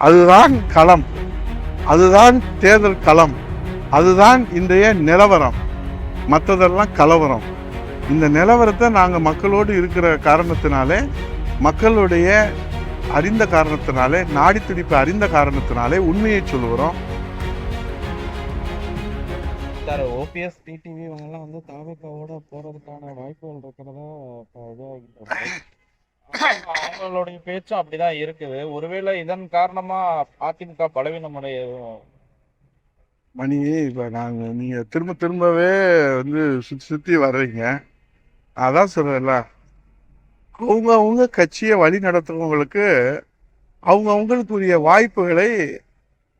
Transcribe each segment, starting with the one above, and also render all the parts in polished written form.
அதுதான் களம், அதுதான் தேர்தல் களம், அதுதான் இன்றைய நிலவரம். மற்றதெல்லாம் கலவரம். இந்த நிலவரத்தை நாங்கள் மக்களோடு இருக்கிற காரணத்தினாலே, மக்களுடைய அறிந்த காரணத்தினாலே, நாடி துடிப்பு அறிந்த காரணத்தினாலே உண்மையை சொல்லுகிறோம். சார் ஓபிஎஸ் டிடிவி இவங்கெல்லாம் வந்து தாவேக்காவோட போறதுக்கான வாய்ப்புகள் இருக்கிறதா அவங்களுடைய பேச்சும் அப்படிதான் இருக்குது. ஒருவேளை இதன் காரணமா அதிமுக பலவீனமுடைய மணி இப்ப நீங்க திரும்ப திரும்பவே வந்து சுத்தி சுத்தி வர்றீங்க. அதான் சொல்றேன்ல, அவங்க கட்சியை வழி நடத்துறவங்களுக்கு அவங்களுக்குரிய வாய்ப்புகளை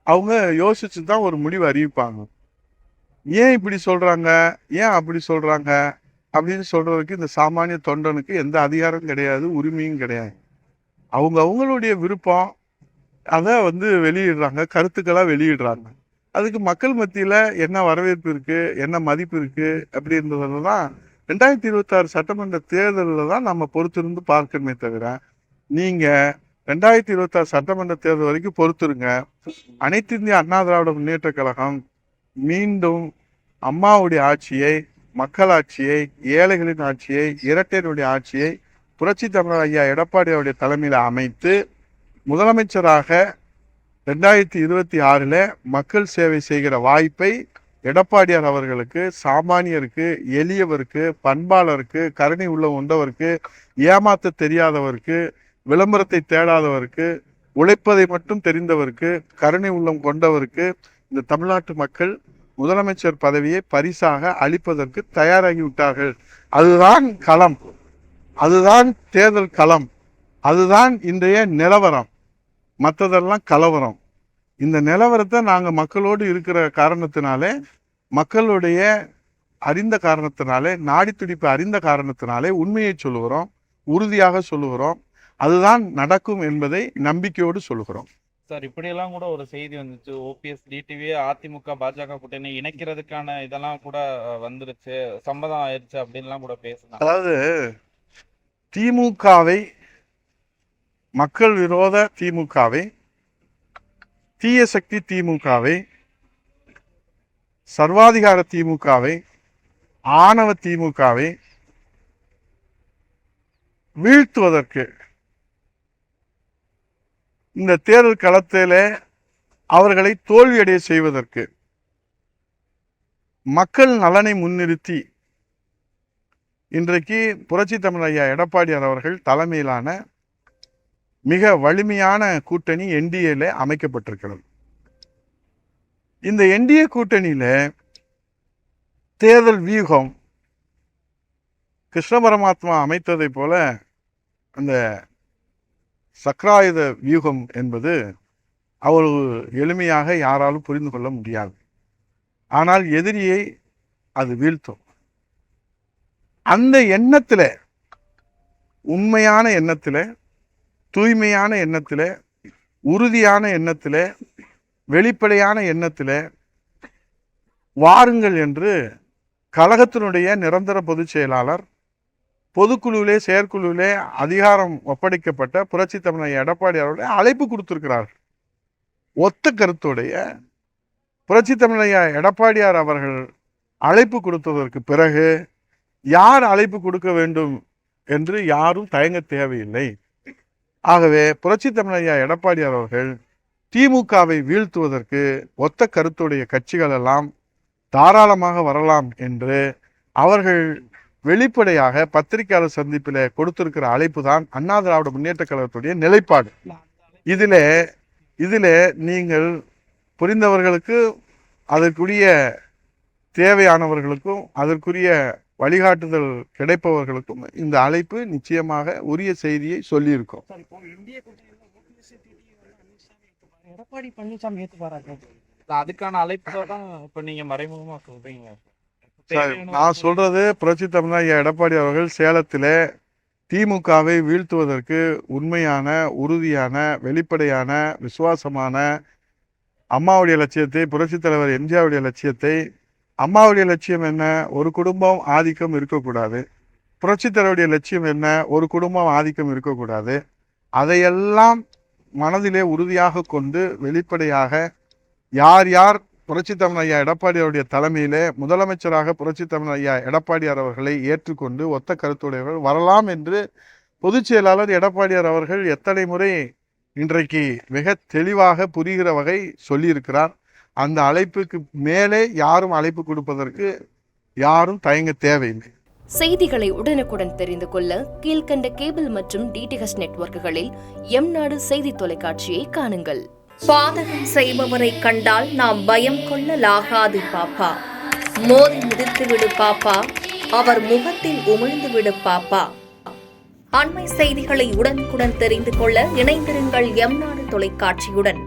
அவங்க யோசிச்சு தான் ஒரு முடிவு அறிவிப்பாங்க. ஏன் இப்படி சொல்றாங்க, ஏன் அப்படி சொல்றாங்க அப்படின்னு சொல்றதுக்கு இந்த சாமானிய தொண்டனுக்கு எந்த அதிகாரம் கிடையாது, உரிமையும் கிடையாது. அவங்களுடைய விருப்பம் அதை வந்து வெளியிடுறாங்க, கருத்துக்களா வெளியிடுறாங்க. அதுக்கு மக்கள் மத்தியில என்ன வரவேற்பு இருக்கு, என்ன மதிப்பு இருக்கு அப்படின்றதுதான் 2026 சட்டமன்ற தேர்தலில் தான் நம்ம பொறுத்திருந்து பார்க்கணுமே தவிர, நீங்க 2026 சட்டமன்ற தேர்தல் வரைக்கும் பொறுத்துருங்க. அனைத்து இந்திய அண்ணா திராவிட முன்னேற்ற கழகம் மீண்டும் அம்மாவுடைய ஆட்சியை, மக்களாட்சியை, ஏழைகளின் ஆட்சியை, இரட்டையருடைய ஆட்சியை புரட்சி தமிழர் ஐயா எடப்பாடியாருடைய தலைமையில அமைத்து முதலமைச்சராக 2026 மக்கள் சேவை செய்கிற வாய்ப்பை எடப்பாடியார் அவர்களுக்கு, சாமானியருக்கு, எளியவருக்கு, பண்பாளருக்கு, கருணை உள்ள உண்டவருக்கு, ஏமாத்த தெரியாதவருக்கு, விளம்பரத்தை தேடாதவருக்கு, உழைப்பதை மட்டும் தெரிந்தவருக்கு, கருணை உள்ளம் கொண்டவருக்கு இந்த தமிழ்நாட்டு மக்கள் முதலமைச்சர் பதவியை பரிசாக அளிப்பதற்கு தயாராகி விட்டார்கள். அதுதான் களம், அதுதான் தேர்தல் களம், அதுதான் இன்றைய நிலவரம். மற்றதெல்லாம் கலவரம். இந்த நிலவரத்தை நாங்கள் மக்களோடு இருக்கிற காரணத்தினாலே, மக்களுடைய அறிந்த காரணத்தினாலே, நாடி துடிப்பு அறிந்த காரணத்தினாலே உண்மையை சொல்லுகிறோம், உறுதியாக சொல்லுகிறோம். அதுதான் நடக்கும் என்பதை நம்பிக்கையோடு சொல்லுகிறோம். சார் இப்படியெல்லாம் கூட ஒரு செய்தி வந்துச்சு, ஓபிஎஸ் டிடிவி அதிமுக பாஜக கூட்டணி இணைக்கிறதுக்கான இதெல்லாம் கூட வந்துருச்சு, சம்மதம் ஆயிடுச்சு அப்படின்லாம் கூட பேசலாம். அதாவது திமுகவை, மக்கள் விரோத திமுகவை, தீய சக்தி திமுகவை, சர்வாதிகார திமுகவை, ஆணவ திமுகவை வீழ்த்துவதற்கு, இந்த தேர்தல் களத்திலே அவர்களை தோல்வியடைய செய்வதற்கு, மக்கள் நலனை முன்னிறுத்தி இன்றைக்கு புரட்சி தமிழர் ஐயா எடப்பாடியார் அவர்கள் தலைமையிலான மிக வலிமையான கூட்டணி என்டிஏல அமைக்கப்பட்டிருக்கிறது. இந்த என்டிஏ கூட்டணியில தேர்தல் வியூகம் கிருஷ்ண பரமாத்மா அமைத்ததை போல அந்த சக்கராயுத வியூகம் என்பது அவ்வளவு எளிமையாக யாராலும் புரிந்து கொள்ள முடியாது. ஆனால் எதிரியை அது வீழ்த்தும். அந்த எண்ணத்துல, உண்மையான எண்ணத்துல, தூய்மையான எண்ணத்துல, உறுதியான எண்ணத்துல, வெளிப்படையான எண்ணத்துல வாருங்கள் என்று கழகத்தினுடைய நிரந்தர பொதுச் செயலாளர், பொதுக்குழுவிலே செயற்குழுவிலே அதிகாரம் ஒப்படைக்கப்பட்ட புரட்சி தமிழர் எடப்பாடி அவருடைய அழைப்பு கொடுத்திருக்கிறார்கள். ஒத்த கருத்துடைய புரட்சி தமிழர் எடப்பாடியார் அவர்கள் அழைப்பு கொடுத்ததற்கு பிறகு யார் அழைப்பு கொடுக்க வேண்டும் என்று யாரும் தயங்க தேவையில்லை. ஆகவே புரட்சி தமிழர் எடப்பாடியார் அவர்கள் திமுகவை வீழ்த்துவதற்கு ஒத்த கருத்துடைய கட்சிகள் எல்லாம் தாராளமாக வரலாம் என்று அவர்கள் வெளிப்படையாக பத்திரிகையாளர் சந்திப்பில் கொடுத்திருக்கிற அழைப்பு தான் அண்ணா திராவிட முன்னேற்ற கழகத்துடைய நிலைப்பாடு. இதில் நீங்கள் புரிந்தவர்களுக்கு, அதற்குரிய தேவையானவர்களுக்கும், அதற்குரிய வழிகாட்டுதல் கிடைப்பவர்களுக்கும் இந்த அழைப்பு நிச்சயமாக உரிய செய்தியை சொல்லியிருக்கோம். எடப்பாடி பழனிசாமி ஏற்றுப்பாராங்க, அதுக்கான அழைப்பு தான் இப்ப நீங்க மறைமுகமா சொல்றீங்க. நான் சொல்றது, புரட்சி தமிழர் எடப்பாடி அவர்கள் சேலத்திலே திமுகவை வீழ்த்துவதற்கு உண்மையான, உறுதியான, வெளிப்படையான, விசுவாசமான அம்மாவுடைய லட்சியத்தை, புரட்சி தலைவர் எம்ஜிஆருடைய லட்சியத்தை, அம்மாவுடைய லட்சியம் என்ன, ஒரு குடும்பம் ஆதிக்கம் இருக்கக்கூடாது. புரட்சி தலைவருடைய லட்சியம் என்ன, ஒரு குடும்பம் ஆதிக்கம் இருக்கக்கூடாது. அதையெல்லாம் மனதிலே உறுதியாக கொண்டு வெளிப்படையாக யார் யார் புரட்சித் தமிழ் ஐயா எடப்பாடியாருடைய தலைமையிலே முதலமைச்சராக புரட்சித் தமிழ் ஐயா எடப்பாடியார் அவர்களை ஏற்றுக்கொண்டு ஒத்த கருத்துடையவர்கள் வரலாம் என்று பொதுச் செயலாளர் எடப்பாடியார் அவர்கள் எத்தனை முறை இன்றைக்கு மிக தெளிவாக புரிகிற வகை சொல்லியிருக்கிறார். அந்த அழைப்புக்கு மேலே யாரும் அழைப்பு கொடுப்பதற்கு யாரும் தயங்க தேவையில்லை. செய்திகளை உடனுக்குடன் தெரிந்து கொள்ள கீழ்கண்ட கேபிள் மற்றும் டிடிஹெச் நெட்வொர்க்குகளில் எம்நாடு செய்தி தொலைக்காட்சியை காணுங்கள். பாதகம் செய்பவரை கண்டால் நாம் பயம் கொள்ளலாகாது பாப்பா. மோதி மிதித்து விடு பாப்பா, அவர் முகத்தில் உமிழ்ந்து விடு பாப்பா. அண்மை செய்திகளை உடனுக்குடன் தெரிந்து கொள்ள இணைந்திருங்கள் எம்நாடு தொலைக்காட்சியுடன்.